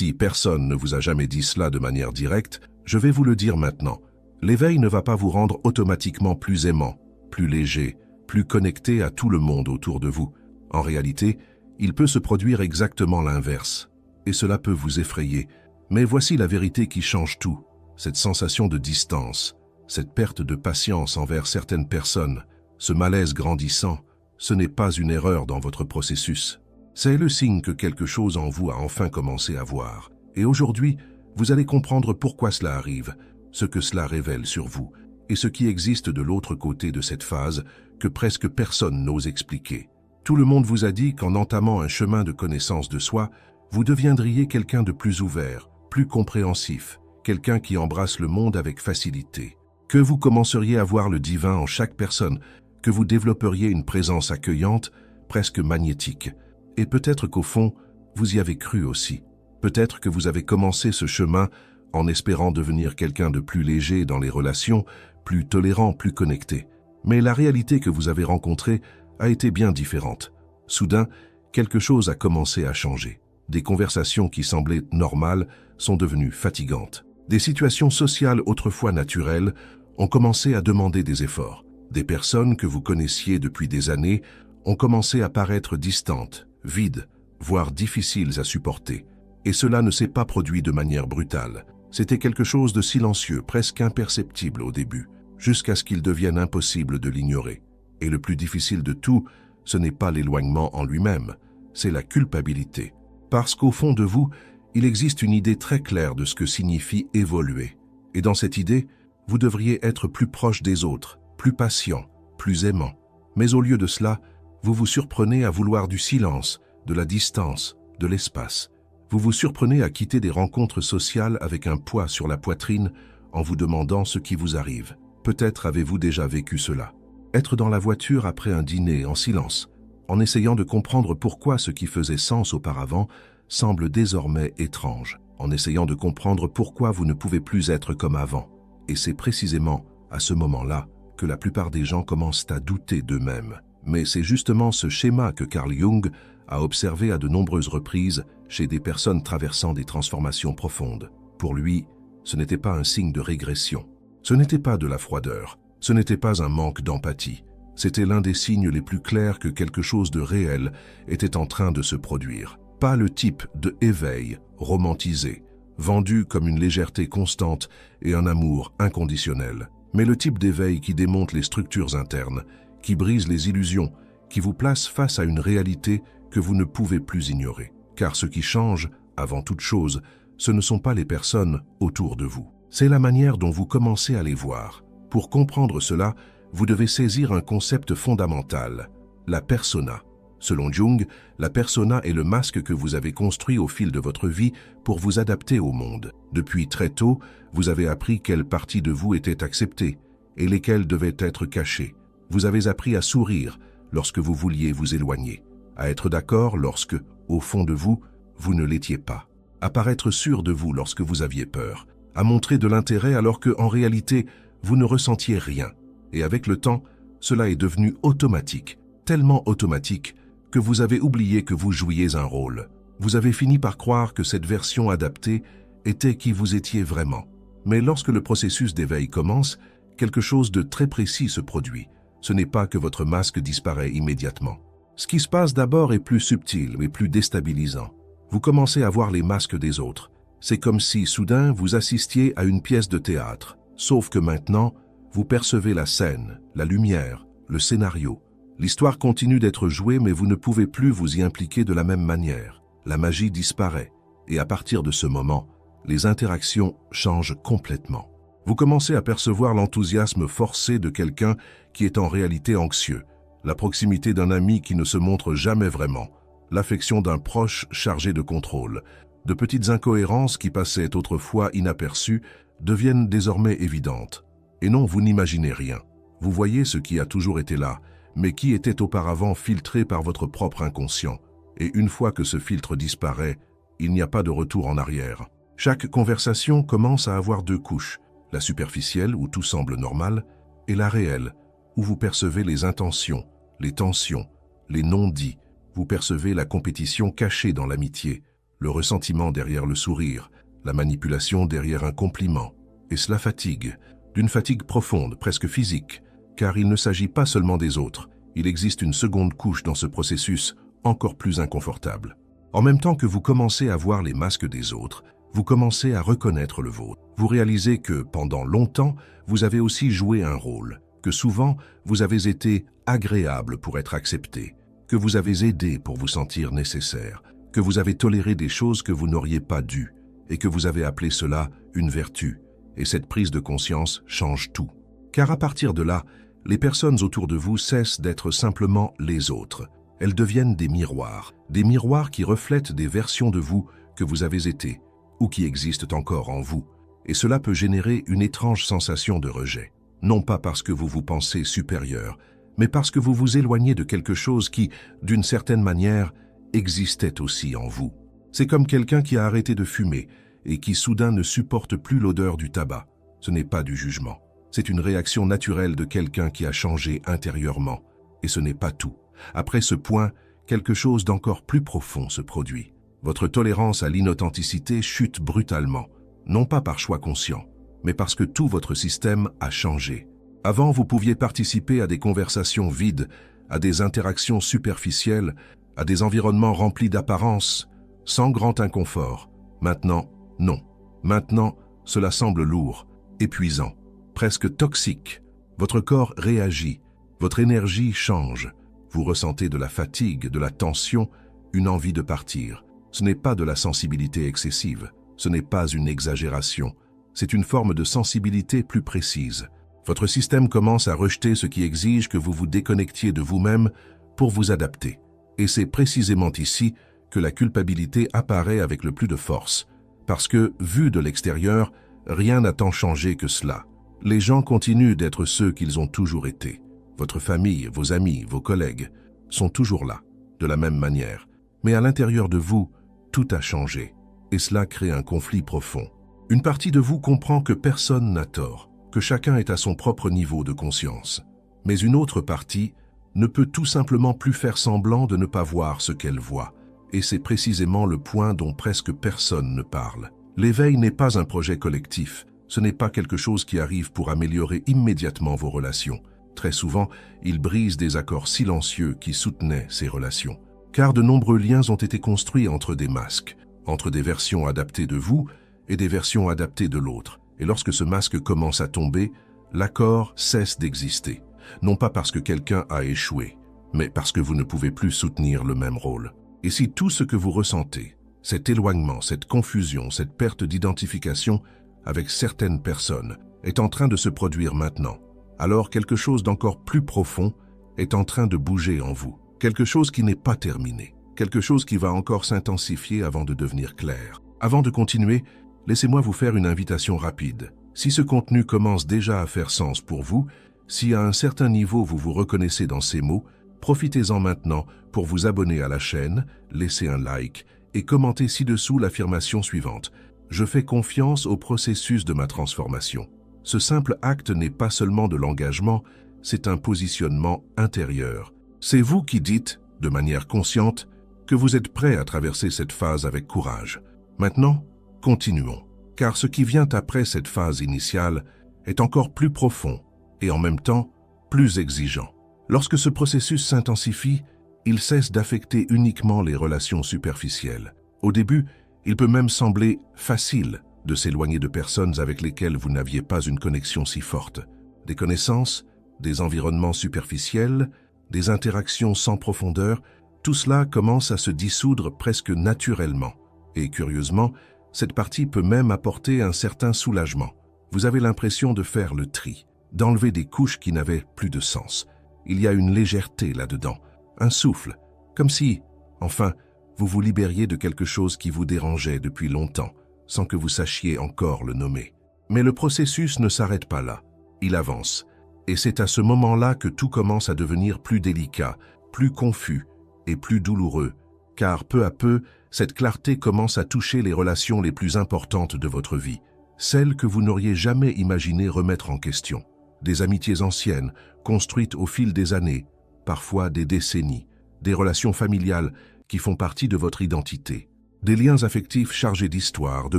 Si personne ne vous a jamais dit cela de manière directe, je vais vous le dire maintenant. L'éveil ne va pas vous rendre automatiquement plus aimant, plus léger, plus connecté à tout le monde autour de vous. En réalité, il peut se produire exactement l'inverse. Et cela peut vous effrayer. Mais voici la vérité qui change tout. Cette sensation de distance, cette perte de patience envers certaines personnes, ce malaise grandissant, ce n'est pas une erreur dans votre processus. C'est le signe que quelque chose en vous a enfin commencé à voir. Et aujourd'hui, vous allez comprendre pourquoi cela arrive, ce que cela révèle sur vous, et ce qui existe de l'autre côté de cette phase que presque personne n'ose expliquer. Tout le monde vous a dit qu'en entamant un chemin de connaissance de soi, vous deviendriez quelqu'un de plus ouvert, plus compréhensif, quelqu'un qui embrasse le monde avec facilité, que vous commenceriez à voir le divin en chaque personne, que vous développeriez une présence accueillante, presque magnétique. Et peut-être qu'au fond, vous y avez cru aussi. Peut-être que vous avez commencé ce chemin en espérant devenir quelqu'un de plus léger dans les relations, plus tolérant, plus connecté. Mais la réalité que vous avez rencontrée a été bien différente. Soudain, quelque chose a commencé à changer. Des conversations qui semblaient normales sont devenues fatigantes. Des situations sociales autrefois naturelles ont commencé à demander des efforts. Des personnes que vous connaissiez depuis des années ont commencé à paraître distantes, vides, voire difficiles à supporter. Et cela ne s'est pas produit de manière brutale. C'était quelque chose de silencieux, presque imperceptible au début, jusqu'à ce qu'il devienne impossible de l'ignorer. Et le plus difficile de tout, ce n'est pas l'éloignement en lui-même, c'est la culpabilité. Parce qu'au fond de vous, il existe une idée très claire de ce que signifie évoluer. Et dans cette idée, vous devriez être plus proche des autres, plus patient, plus aimant. Mais au lieu de cela, vous vous surprenez à vouloir du silence, de la distance, de l'espace. Vous vous surprenez à quitter des rencontres sociales avec un poids sur la poitrine en vous demandant ce qui vous arrive. Peut-être avez-vous déjà vécu cela. Être dans la voiture après un dîner en silence, en essayant de comprendre pourquoi ce qui faisait sens auparavant semble désormais étrange, en essayant de comprendre pourquoi vous ne pouvez plus être comme avant. Et c'est précisément à ce moment-là que la plupart des gens commencent à douter d'eux-mêmes. Mais c'est justement ce schéma que Carl Jung a observé à de nombreuses reprises chez des personnes traversant des transformations profondes. Pour lui, ce n'était pas un signe de régression, ce n'était pas de la froideur, ce n'était pas un manque d'empathie. C'était l'un des signes les plus clairs que quelque chose de réel était en train de se produire. Pas le type de éveil romantisé, vendu comme une légèreté constante et un amour inconditionnel, mais le type d'éveil qui démonte les structures internes, qui brise les illusions, qui vous place face à une réalité que vous ne pouvez plus ignorer. Car ce qui change, avant toute chose, ce ne sont pas les personnes autour de vous. C'est la manière dont vous commencez à les voir. Pour comprendre cela, vous devez saisir un concept fondamental, la persona. Selon Jung, la persona est le masque que vous avez construit au fil de votre vie pour vous adapter au monde. Depuis très tôt, vous avez appris quelles parties de vous étaient acceptées et lesquelles devaient être cachées. Vous avez appris à sourire lorsque vous vouliez vous éloigner, à être d'accord lorsque, au fond de vous, vous ne l'étiez pas, à paraître sûr de vous lorsque vous aviez peur, à montrer de l'intérêt alors que, en réalité, vous ne ressentiez rien. Et avec le temps, cela est devenu automatique, tellement automatique que vous avez oublié que vous jouiez un rôle. Vous avez fini par croire que cette version adaptée était qui vous étiez vraiment. Mais lorsque le processus d'éveil commence, quelque chose de très précis se produit. Ce n'est pas que votre masque disparaît immédiatement. Ce qui se passe d'abord est plus subtil et plus déstabilisant. Vous commencez à voir les masques des autres. C'est comme si, soudain, vous assistiez à une pièce de théâtre. Sauf que maintenant, vous percevez la scène, la lumière, le scénario. L'histoire continue d'être jouée, mais vous ne pouvez plus vous y impliquer de la même manière. La magie disparaît. Et à partir de ce moment, les interactions changent complètement. Vous commencez à percevoir l'enthousiasme forcé de quelqu'un qui est en réalité anxieux, la proximité d'un ami qui ne se montre jamais vraiment, l'affection d'un proche chargé de contrôle. De petites incohérences qui passaient autrefois inaperçues deviennent désormais évidentes. Et non, vous n'imaginez rien. Vous voyez ce qui a toujours été là, mais qui était auparavant filtré par votre propre inconscient. Et une fois que ce filtre disparaît, il n'y a pas de retour en arrière. Chaque conversation commence à avoir deux couches, la superficielle où tout semble normal, et la réelle, où vous percevez les intentions, les tensions, les non-dits. Vous percevez la compétition cachée dans l'amitié, le ressentiment derrière le sourire, la manipulation derrière un compliment. Et cela fatigue, d'une fatigue profonde, presque physique, car il ne s'agit pas seulement des autres, il existe une seconde couche dans ce processus encore plus inconfortable. En même temps que vous commencez à voir les masques des autres, vous commencez à reconnaître le vôtre. Vous réalisez que, pendant longtemps, vous avez aussi joué un rôle, que souvent, vous avez été agréable pour être accepté, que vous avez aidé pour vous sentir nécessaire, que vous avez toléré des choses que vous n'auriez pas dû, et que vous avez appelé cela une vertu. Et cette prise de conscience change tout. Car à partir de là, les personnes autour de vous cessent d'être simplement les autres. Elles deviennent des miroirs qui reflètent des versions de vous que vous avez été, ou qui existent encore en vous. Et cela peut générer une étrange sensation de rejet. Non pas parce que vous vous pensez supérieur, mais parce que vous vous éloignez de quelque chose qui, d'une certaine manière, existait aussi en vous. C'est comme quelqu'un qui a arrêté de fumer et qui soudain ne supporte plus l'odeur du tabac. Ce n'est pas du jugement. C'est une réaction naturelle de quelqu'un qui a changé intérieurement. Et ce n'est pas tout. Après ce point, quelque chose d'encore plus profond se produit. Votre tolérance à l'inauthenticité chute brutalement, non pas par choix conscient, mais parce que tout votre système a changé. Avant, vous pouviez participer à des conversations vides, à des interactions superficielles, à des environnements remplis d'apparences, sans grand inconfort. Maintenant, non. Maintenant, cela semble lourd, épuisant, presque toxique. Votre corps réagit, votre énergie change. Vous ressentez de la fatigue, de la tension, une envie de partir. Ce n'est pas de la sensibilité excessive, ce n'est pas une exagération, c'est une forme de sensibilité plus précise. Votre système commence à rejeter ce qui exige que vous vous déconnectiez de vous-même pour vous adapter. Et c'est précisément ici que la culpabilité apparaît avec le plus de force. Parce que, vu de l'extérieur, rien n'a tant changé que cela. Les gens continuent d'être ceux qu'ils ont toujours été. Votre famille, vos amis, vos collègues sont toujours là, de la même manière. Mais à l'intérieur de vous, tout a changé. Et cela crée un conflit profond. Une partie de vous comprend que personne n'a tort, que chacun est à son propre niveau de conscience. Mais une autre partie ne peut tout simplement plus faire semblant de ne pas voir ce qu'elle voit. Et c'est précisément le point dont presque personne ne parle. L'éveil n'est pas un projet collectif. Ce n'est pas quelque chose qui arrive pour améliorer immédiatement vos relations. Très souvent, il brise des accords silencieux qui soutenaient ces relations. Car de nombreux liens ont été construits entre des masques, entre des versions adaptées de vous et des versions adaptées de l'autre. Et lorsque ce masque commence à tomber, l'accord cesse d'exister. Non pas parce que quelqu'un a échoué, mais parce que vous ne pouvez plus soutenir le même rôle. Et si tout ce que vous ressentez, cet éloignement, cette confusion, cette perte d'identification avec certaines personnes, est en train de se produire maintenant, alors quelque chose d'encore plus profond est en train de bouger en vous. Quelque chose qui n'est pas terminé, quelque chose qui va encore s'intensifier avant de devenir clair. Avant de continuer, laissez-moi vous faire une invitation rapide. Si ce contenu commence déjà à faire sens pour vous, si à un certain niveau vous vous reconnaissez dans ces mots, profitez-en maintenant pour vous abonner à la chaîne, laisser un like et commenter ci-dessous l'affirmation suivante. Je fais confiance au processus de ma transformation. Ce simple acte n'est pas seulement de l'engagement, c'est un positionnement intérieur. C'est vous qui dites, de manière consciente, que vous êtes prêt à traverser cette phase avec courage. Maintenant, continuons, car ce qui vient après cette phase initiale est encore plus profond et en même temps plus exigeant. Lorsque ce processus s'intensifie, il cesse d'affecter uniquement les relations superficielles. Au début, il peut même sembler facile de s'éloigner de personnes avec lesquelles vous n'aviez pas une connexion si forte. Des connaissances, des environnements superficiels, des interactions sans profondeur, tout cela commence à se dissoudre presque naturellement. Et curieusement, cette partie peut même apporter un certain soulagement. Vous avez l'impression de faire le tri, d'enlever des couches qui n'avaient plus de sens. Il y a une légèreté là-dedans, un souffle, comme si, enfin, vous vous libériez de quelque chose qui vous dérangeait depuis longtemps, sans que vous sachiez encore le nommer. Mais le processus ne s'arrête pas là, il avance. Et c'est à ce moment-là que tout commence à devenir plus délicat, plus confus et plus douloureux, car peu à peu, cette clarté commence à toucher les relations les plus importantes de votre vie, celles que vous n'auriez jamais imaginé remettre en question. Des amitiés anciennes, construites au fil des années, parfois des décennies, des relations familiales qui font partie de votre identité. des liens affectifs chargés d'histoire, de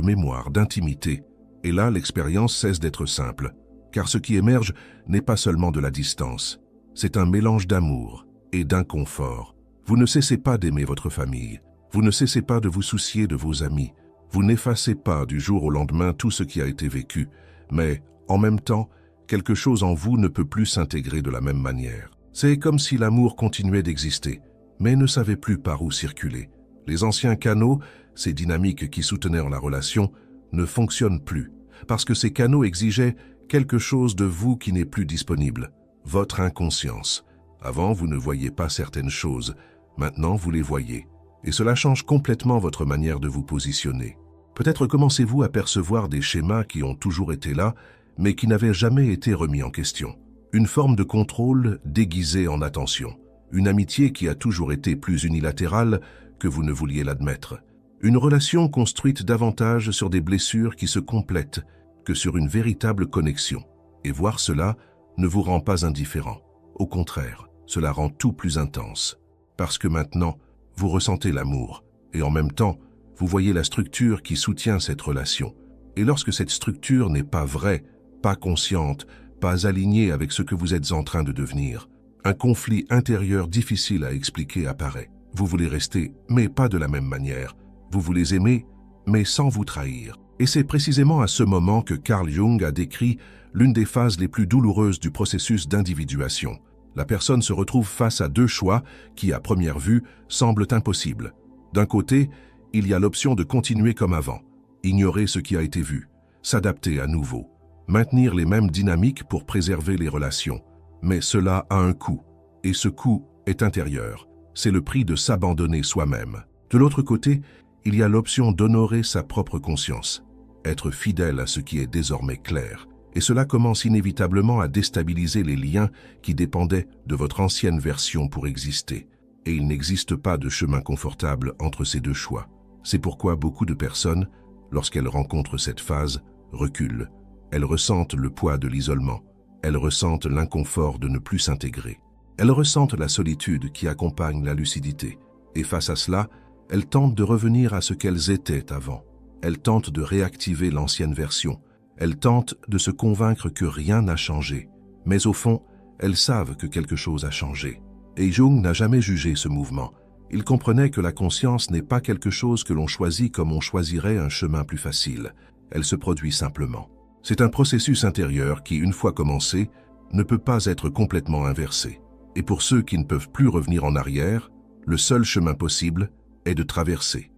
mémoire, d'intimité. Et là, l'expérience cesse d'être simple, car ce qui émerge n'est pas seulement de la distance, c'est un mélange d'amour et d'inconfort. Vous ne cessez pas d'aimer votre famille, vous ne cessez pas de vous soucier de vos amis, vous n'effacez pas du jour au lendemain tout ce qui a été vécu, mais, en même temps, quelque chose en vous ne peut plus s'intégrer de la même manière. C'est comme si l'amour continuait d'exister, mais ne savait plus par où circuler. Les anciens canaux, ces dynamiques qui soutenaient la relation, ne fonctionnent plus, parce que ces canaux exigeaient quelque chose de vous qui n'est plus disponible, votre inconscience. Avant, vous ne voyiez pas certaines choses, maintenant vous les voyez, et cela change complètement votre manière de vous positionner. Peut-être commencez-vous à percevoir des schémas qui ont toujours été là, mais qui n'avaient jamais été remis en question. Une forme de contrôle déguisée en attention. Une amitié qui a toujours été plus unilatérale que vous ne vouliez l'admettre. Une relation construite davantage sur des blessures qui se complètent que sur une véritable connexion. Et voir cela ne vous rend pas indifférent. Au contraire, cela rend tout plus intense. Parce que maintenant, vous ressentez l'amour. Et en même temps, vous voyez la structure qui soutient cette relation. Et lorsque cette structure n'est pas vraie, pas consciente, pas alignée avec ce que vous êtes en train de devenir, un conflit intérieur difficile à expliquer apparaît. Vous voulez rester, mais pas de la même manière. Vous voulez aimer, mais sans vous trahir. Et c'est précisément à ce moment que Carl Jung a décrit l'une des phases les plus douloureuses du processus d'individuation. La personne se retrouve face à deux choix qui, à première vue, semblent impossibles. D'un côté, il y a l'option de continuer comme avant, ignorer ce qui a été vu, s'adapter à nouveau, maintenir les mêmes dynamiques pour préserver les relations. Mais cela a un coût, et ce coût est intérieur. C'est le prix de s'abandonner soi-même. De l'autre côté, il y a l'option d'honorer sa propre conscience, être fidèle à ce qui est désormais clair. Et cela commence inévitablement à déstabiliser les liens qui dépendaient de votre ancienne version pour exister. Et il n'existe pas de chemin confortable entre ces deux choix. C'est pourquoi beaucoup de personnes, lorsqu'elles rencontrent cette phase, reculent. Elles ressentent le poids de l'isolement. Elles ressentent l'inconfort de ne plus s'intégrer. Elles ressentent la solitude qui accompagne la lucidité. Et face à cela, elles tentent de revenir à ce qu'elles étaient avant. Elles tentent de réactiver l'ancienne version. Elles tentent de se convaincre que rien n'a changé. Mais au fond, elles savent que quelque chose a changé. Et Jung n'a jamais jugé ce mouvement. Il comprenait que la conscience n'est pas quelque chose que l'on choisit comme on choisirait un chemin plus facile. Elle se produit simplement. C'est un processus intérieur qui, une fois commencé, ne peut pas être complètement inversé. Et pour ceux qui ne peuvent plus revenir en arrière, le seul chemin possible est de traverser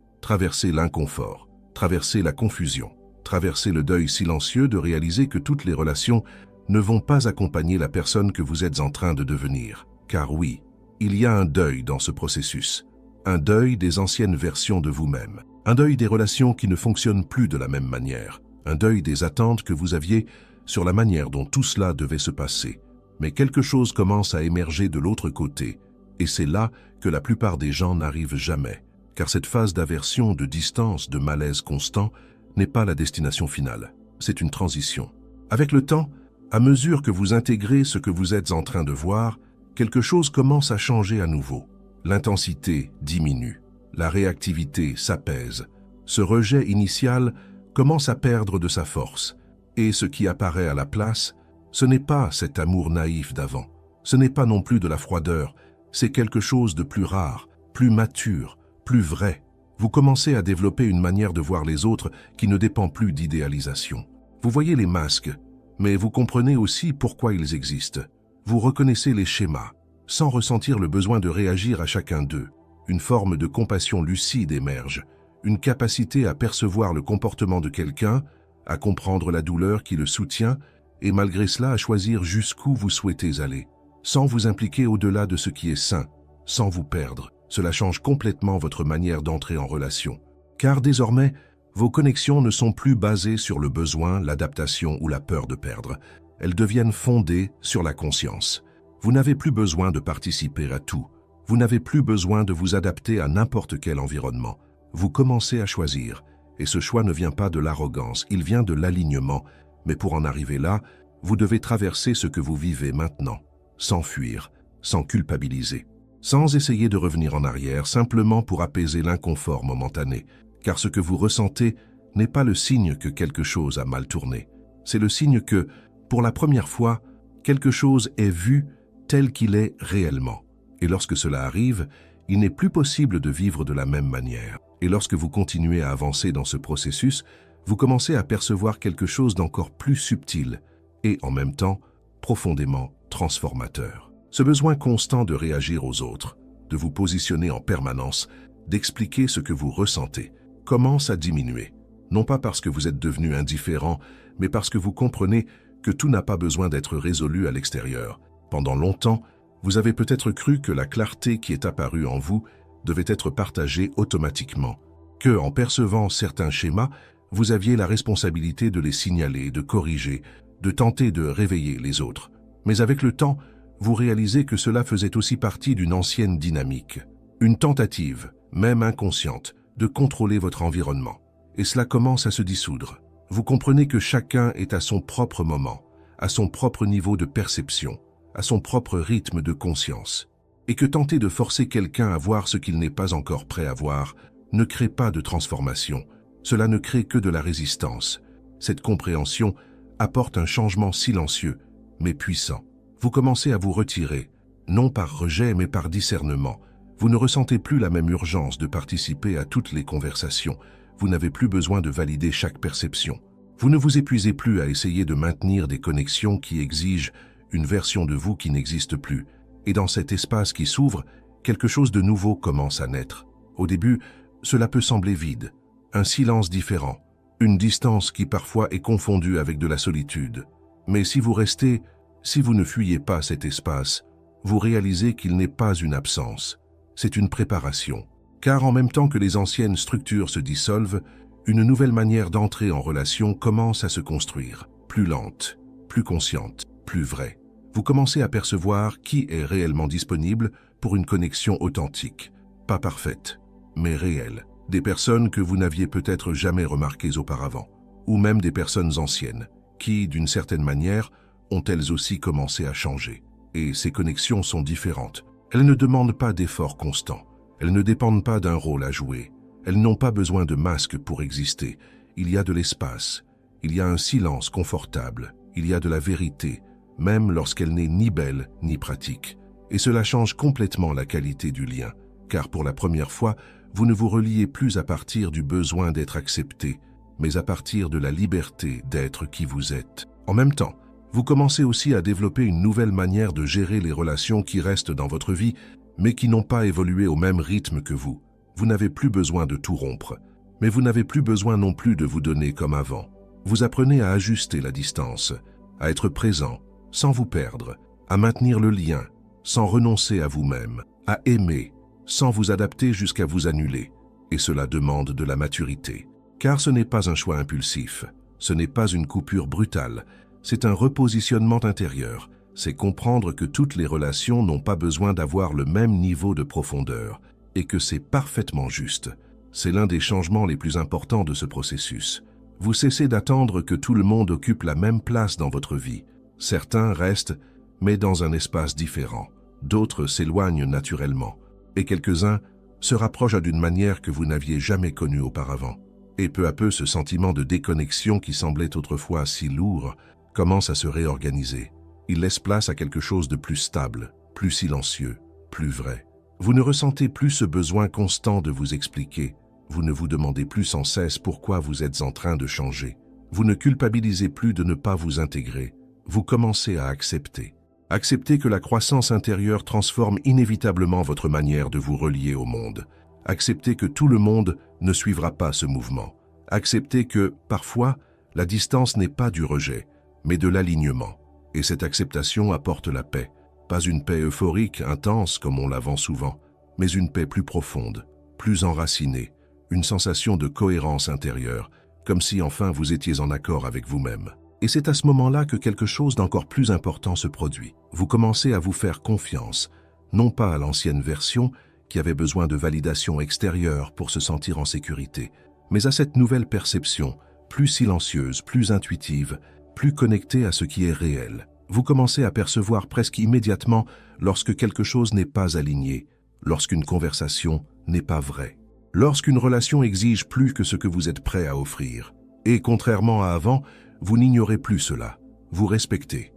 l'inconfort, traverser la confusion, traverser le deuil silencieux de réaliser que toutes les relations ne vont pas accompagner la personne que vous êtes en train de devenir. Car oui, il y a un deuil dans ce processus, un deuil des anciennes versions de vous-même, un deuil des relations qui ne fonctionnent plus de la même manière, un deuil des attentes que vous aviez sur la manière dont tout cela devait se passer. Mais quelque chose commence à émerger de l'autre côté, et c'est là que la plupart des gens n'arrivent jamais, car cette phase d'aversion, de distance, de malaise constant n'est pas la destination finale, c'est une transition. Avec le temps, à mesure que vous intégrez ce que vous êtes en train de voir, quelque chose commence à changer à nouveau. L'intensité diminue, la réactivité s'apaise, ce rejet initial commence à perdre de sa force, et ce qui apparaît à la place, ce n'est pas cet amour naïf d'avant, ce n'est pas non plus de la froideur, c'est quelque chose de plus rare, plus mature, plus vrai. Vous commencez à développer une manière de voir les autres qui ne dépend plus d'idéalisation. Vous voyez les masques, mais vous comprenez aussi pourquoi ils existent. Vous reconnaissez les schémas, sans ressentir le besoin de réagir à chacun d'eux. Une forme de compassion lucide émerge, une capacité à percevoir le comportement de quelqu'un, à comprendre la douleur qui le soutient, et malgré cela à choisir jusqu'où vous souhaitez aller, sans vous impliquer au-delà de ce qui est sain, sans vous perdre. Cela change complètement votre manière d'entrer en relation. Car désormais, vos connexions ne sont plus basées sur le besoin, l'adaptation ou la peur de perdre. Elles deviennent fondées sur la conscience. Vous n'avez plus besoin de participer à tout. Vous n'avez plus besoin de vous adapter à n'importe quel environnement. Vous commencez à choisir. Et ce choix ne vient pas de l'arrogance, il vient de l'alignement. Mais pour en arriver là, vous devez traverser ce que vous vivez maintenant, sans fuir, sans culpabiliser, sans essayer de revenir en arrière, simplement pour apaiser l'inconfort momentané. car ce que vous ressentez n'est pas le signe que quelque chose a mal tourné. C'est le signe que, pour la première fois, quelque chose est vu tel qu'il est réellement. Et lorsque cela arrive, il n'est plus possible de vivre de la même manière. Et lorsque vous continuez à avancer dans ce processus, vous commencez à percevoir quelque chose d'encore plus subtil et, en même temps, profondément transformateur. Ce besoin constant de réagir aux autres, de vous positionner en permanence, d'expliquer ce que vous ressentez, commence à diminuer. Non pas parce que vous êtes devenu indifférent, mais parce que vous comprenez que tout n'a pas besoin d'être résolu à l'extérieur. Pendant longtemps, vous avez peut-être cru que la clarté qui est apparue en vous devait être partagée automatiquement, que, en percevant certains schémas, vous aviez la responsabilité de les signaler, de corriger, de tenter de réveiller les autres. Mais avec le temps, vous réalisez que cela faisait aussi partie d'une ancienne dynamique, une tentative, même inconsciente, de contrôler votre environnement. Et cela commence à se dissoudre. Vous comprenez que chacun est à son propre moment, à son propre niveau de perception, à son propre rythme de conscience, et que tenter de forcer quelqu'un à voir ce qu'il n'est pas encore prêt à voir ne crée pas de transformation, cela ne crée que de la résistance. Cette compréhension apporte un changement silencieux, mais puissant. Vous commencez à vous retirer, non par rejet mais par discernement. Vous ne ressentez plus la même urgence de participer à toutes les conversations. Vous n'avez plus besoin de valider chaque perception. Vous ne vous épuisez plus à essayer de maintenir des connexions qui exigent une version de vous qui n'existe plus. Et dans cet espace qui s'ouvre, quelque chose de nouveau commence à naître. Au début, cela peut sembler vide, un silence différent, une distance qui parfois est confondue avec de la solitude. Mais si vous restez, si vous ne fuyez pas cet espace, vous réalisez qu'il n'est pas une absence, c'est une préparation. Car en même temps que les anciennes structures se dissolvent, une nouvelle manière d'entrer en relation commence à se construire, plus lente, plus consciente, plus vraie. Vous commencez à percevoir qui est réellement disponible pour une connexion authentique, pas parfaite, mais réelle. Des personnes que vous n'aviez peut-être jamais remarquées auparavant, ou même des personnes anciennes, qui, d'une certaine manière, ont elles aussi commencé à changer. Et ces connexions sont différentes. Elles ne demandent pas d'efforts constants. Elles ne dépendent pas d'un rôle à jouer. Elles n'ont pas besoin de masques pour exister. Il y a de l'espace. Il y a un silence confortable. Il y a de la vérité, même lorsqu'elle n'est ni belle ni pratique. Et cela change complètement la qualité du lien, car pour la première fois, vous ne vous reliez plus à partir du besoin d'être accepté, mais à partir de la liberté d'être qui vous êtes. En même temps, vous commencez aussi à développer une nouvelle manière de gérer les relations qui restent dans votre vie, mais qui n'ont pas évolué au même rythme que vous. Vous n'avez plus besoin de tout rompre, mais vous n'avez plus besoin non plus de vous donner comme avant. Vous apprenez à ajuster la distance, à être présent, sans vous perdre, à maintenir le lien, sans renoncer à vous-même, à aimer, sans vous adapter jusqu'à vous annuler. Et cela demande de la maturité. Car ce n'est pas un choix impulsif, ce n'est pas une coupure brutale, c'est un repositionnement intérieur. C'est comprendre que toutes les relations n'ont pas besoin d'avoir le même niveau de profondeur, et que c'est parfaitement juste. C'est l'un des changements les plus importants de ce processus. Vous cessez d'attendre que tout le monde occupe la même place dans votre vie. Certains restent, mais dans un espace différent. D'autres s'éloignent naturellement. Et quelques-uns se rapprochent d'une manière que vous n'aviez jamais connue auparavant. Et peu à peu, ce sentiment de déconnexion qui semblait autrefois si lourd commence à se réorganiser. Il laisse place à quelque chose de plus stable, plus silencieux, plus vrai. Vous ne ressentez plus ce besoin constant de vous expliquer. Vous ne vous demandez plus sans cesse pourquoi vous êtes en train de changer. Vous ne culpabilisez plus de ne pas vous intégrer. Vous commencez à accepter. Acceptez que la croissance intérieure transforme inévitablement votre manière de vous relier au monde. Acceptez que tout le monde ne suivra pas ce mouvement. Acceptez que, parfois, la distance n'est pas du rejet, mais de l'alignement. Et cette acceptation apporte la paix. Pas une paix euphorique, intense comme on la vend souvent, mais une paix plus profonde, plus enracinée, une sensation de cohérence intérieure, comme si enfin vous étiez en accord avec vous-même. Et c'est à ce moment-là que quelque chose d'encore plus important se produit. Vous commencez à vous faire confiance, non pas à l'ancienne version qui avait besoin de validation extérieure pour se sentir en sécurité, mais à cette nouvelle perception, plus silencieuse, plus intuitive, plus connectée à ce qui est réel. Vous commencez à percevoir presque immédiatement lorsque quelque chose n'est pas aligné, lorsqu'une conversation n'est pas vraie. Lorsqu'une relation exige plus que ce que vous êtes prêt à offrir. Et contrairement à avant, vous n'ignorez plus cela. Vous respectez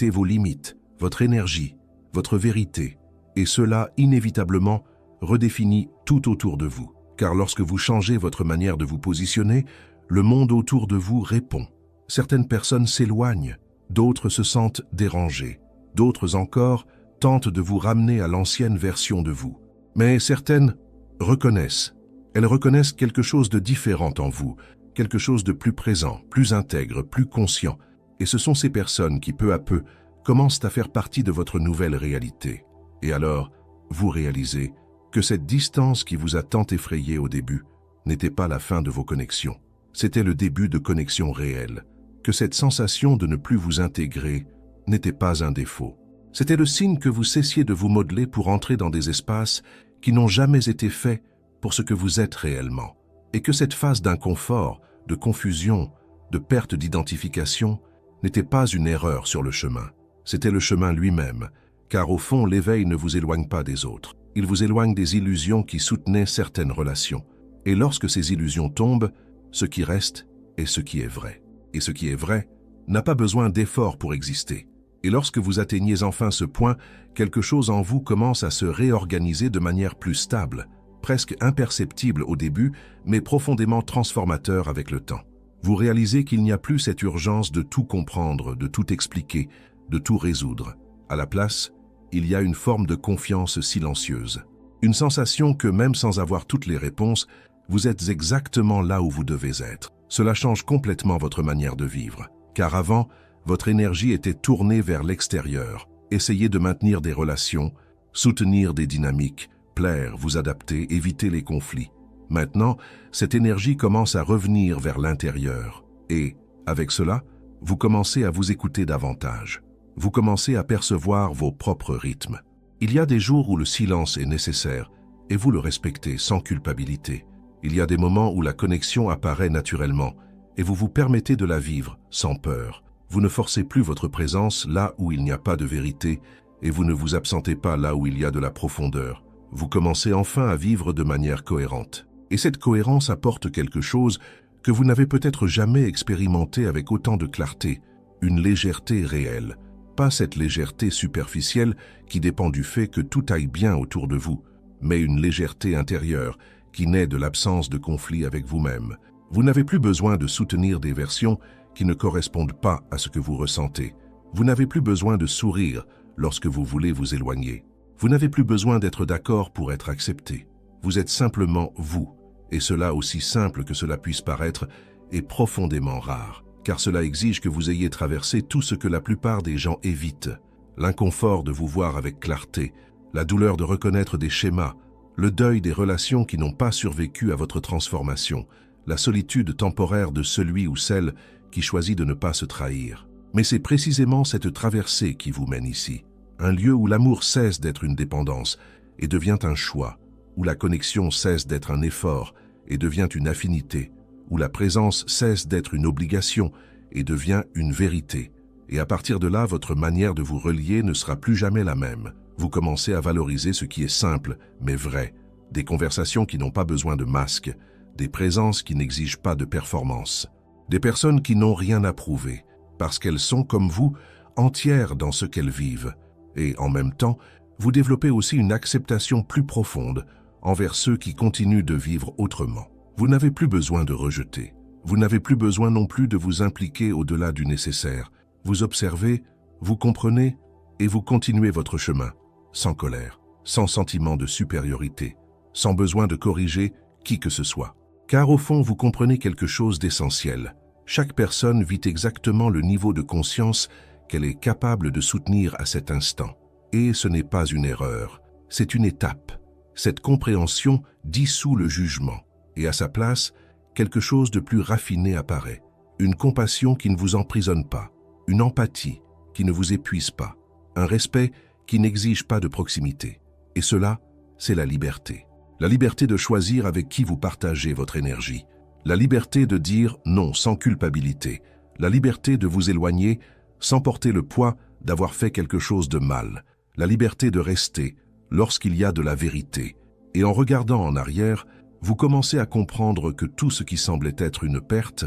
vos limites, votre énergie, votre vérité. Et cela, inévitablement, redéfinit tout autour de vous. Car lorsque vous changez votre manière de vous positionner, le monde autour de vous répond. Certaines personnes s'éloignent, d'autres se sentent dérangées, d'autres encore tentent de vous ramener à l'ancienne version de vous. Mais certaines reconnaissent. Elles reconnaissent quelque chose de différent en vous, quelque chose de plus présent, plus intègre, plus conscient. Et ce sont ces personnes qui, peu à peu, commencent à faire partie de votre nouvelle réalité. Et alors, vous réalisez que cette distance qui vous a tant effrayé au début n'était pas la fin de vos connexions. C'était le début de connexions réelles. Que cette sensation de ne plus vous intégrer n'était pas un défaut. C'était le signe que vous cessiez de vous modeler pour entrer dans des espaces qui n'ont jamais été faits pour ce que vous êtes réellement. Et que cette phase d'inconfort, de confusion, de perte d'identification n'était pas une erreur sur le chemin. C'était le chemin lui-même, car au fond, l'éveil ne vous éloigne pas des autres. Il vous éloigne des illusions qui soutenaient certaines relations. Et lorsque ces illusions tombent, ce qui reste est ce qui est vrai. Et ce qui est vrai n'a pas besoin d'efforts pour exister. Et lorsque vous atteignez enfin ce point, quelque chose en vous commence à se réorganiser de manière plus stable, presque imperceptible au début, mais profondément transformateur avec le temps. Vous réalisez qu'il n'y a plus cette urgence de tout comprendre, de tout expliquer, de tout résoudre. À la place, il y a une forme de confiance silencieuse. Une sensation que même sans avoir toutes les réponses, vous êtes exactement là où vous devez être. Cela change complètement votre manière de vivre. Car avant, votre énergie était tournée vers l'extérieur. Essayez de maintenir des relations, soutenir des dynamiques, plaire, vous adapter, éviter les conflits. Maintenant, cette énergie commence à revenir vers l'intérieur. Et, avec cela, vous commencez à vous écouter davantage. Vous commencez à percevoir vos propres rythmes. Il y a des jours où le silence est nécessaire, et vous le respectez sans culpabilité. Il y a des moments où la connexion apparaît naturellement, et vous vous permettez de la vivre sans peur. Vous ne forcez plus votre présence là où il n'y a pas de vérité, et vous ne vous absentez pas là où il y a de la profondeur. Vous commencez enfin à vivre de manière cohérente. Et cette cohérence apporte quelque chose que vous n'avez peut-être jamais expérimenté avec autant de clarté, une légèreté réelle. Pas cette légèreté superficielle qui dépend du fait que tout aille bien autour de vous, mais une légèreté intérieure qui naît de l'absence de conflit avec vous-même. Vous n'avez plus besoin de soutenir des versions qui ne correspondent pas à ce que vous ressentez. Vous n'avez plus besoin de sourire lorsque vous voulez vous éloigner. Vous n'avez plus besoin d'être d'accord pour être accepté. Vous êtes simplement vous, et cela, aussi simple que cela puisse paraître, est profondément rare, car cela exige que vous ayez traversé tout ce que la plupart des gens évitent. L'inconfort de vous voir avec clarté, la douleur de reconnaître des schémas, le deuil des relations qui n'ont pas survécu à votre transformation, la solitude temporaire de celui ou celle qui choisit de ne pas se trahir. Mais c'est précisément cette traversée qui vous mène ici. Un lieu où l'amour cesse d'être une dépendance et devient un choix, où la connexion cesse d'être un effort et devient une affinité, où la présence cesse d'être une obligation et devient une vérité. Et à partir de là, votre manière de vous relier ne sera plus jamais la même. Vous commencez à valoriser ce qui est simple, mais vrai, des conversations qui n'ont pas besoin de masque, des présences qui n'exigent pas de performance, des personnes qui n'ont rien à prouver, parce qu'elles sont, comme vous, entières dans ce qu'elles vivent. Et en même temps, vous développez aussi une acceptation plus profonde envers ceux qui continuent de vivre autrement. Vous n'avez plus besoin de rejeter. Vous n'avez plus besoin non plus de vous impliquer au-delà du nécessaire. Vous observez, vous comprenez et vous continuez votre chemin, sans colère, sans sentiment de supériorité, sans besoin de corriger qui que ce soit. Car au fond, vous comprenez quelque chose d'essentiel. Chaque personne vit exactement le niveau de conscience qu'elle est capable de soutenir à cet instant. Et ce n'est pas une erreur, c'est une étape. Cette compréhension dissout le jugement, et à sa place, quelque chose de plus raffiné apparaît. Une compassion qui ne vous emprisonne pas, une empathie qui ne vous épuise pas, un respect qui n'exige pas de proximité. Et cela, c'est la liberté. La liberté de choisir avec qui vous partagez votre énergie. La liberté de dire non sans culpabilité. La liberté de vous éloigner sans porter le poids d'avoir fait quelque chose de mal. La liberté de rester lorsqu'il y a de la vérité. Et en regardant en arrière, Vous commencez à comprendre que tout ce qui semblait être une perte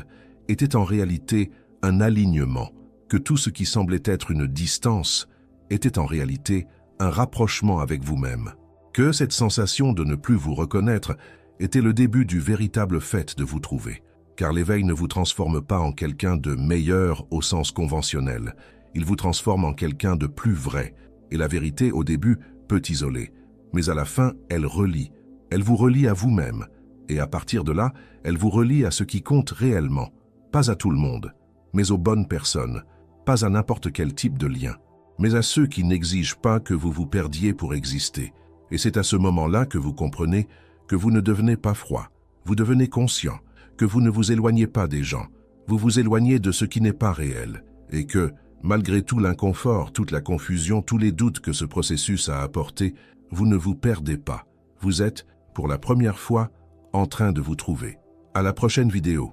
était en réalité un alignement, que tout ce qui semblait être une distance était en réalité un rapprochement avec vous-même, que cette sensation de ne plus vous reconnaître était le début du véritable fait de vous trouver. Car l'éveil ne vous transforme pas en quelqu'un de meilleur au sens conventionnel, il vous transforme en quelqu'un de plus vrai, et la vérité au début peut isoler, mais à la fin elle relie, elle vous relie à vous-même, et à partir de là, elle vous relie à ce qui compte réellement, pas à tout le monde, mais aux bonnes personnes, pas à n'importe quel type de lien, mais à ceux qui n'exigent pas que vous vous perdiez pour exister. Et c'est à ce moment-là que vous comprenez que vous ne devenez pas froid, vous devenez conscient, que vous ne vous éloignez pas des gens, vous vous éloignez de ce qui n'est pas réel, et que, malgré tout l'inconfort, toute la confusion, tous les doutes que ce processus a apportés, vous ne vous perdez pas. Vous êtes, pour la première fois, en train de vous trouver. À la prochaine vidéo.